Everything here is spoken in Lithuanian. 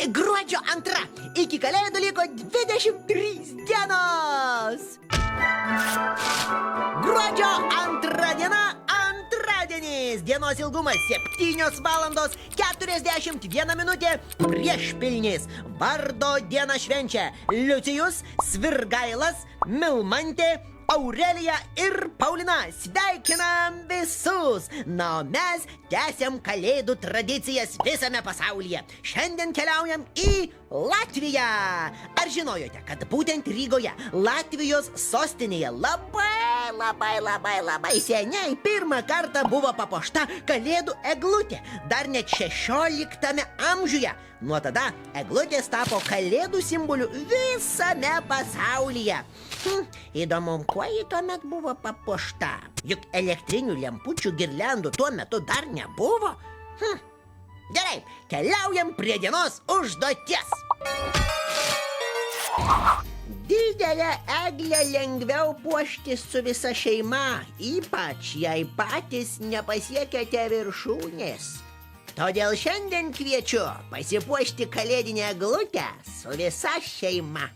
Gruodžio 2. Iki kalėdų liko 23 dienos. Gruodžio 2 diena antradienis. Dienos ilgumas 7 valandos 41 minutė priešpilnis. Vardo dieną švenčia Liucijus, Svirgailas, Milmantė, Aurelija ir Paulina. Sveikinam visus! Na, o mes tęsiam kalėdų tradicijas visame pasaulyje. Šiandien keliaujam į Latviją. Ar žinojote, kad būtent Rygoje, Latvijos sostinėje, labai seniai pirmą kartą buvo papuošta kalėdų eglutė, dar net 16 amžiuje. Nuo tada eglutės tapo kalėdų simboliu visame pasaulyje. Įdomu, kuo ji tuomet buvo papuošta? Juk elektrinių lempučių girliandų tuo metu dar nebuvo. Gerai, keliaujam prie dienos užduoties. Didelę eglę lengviau puošti su visa šeima, ypač jei patys nepasiekėte viršūnės. Todėl šiandien kviečiu pasipuošti kalėdinę eglutę su visa šeima.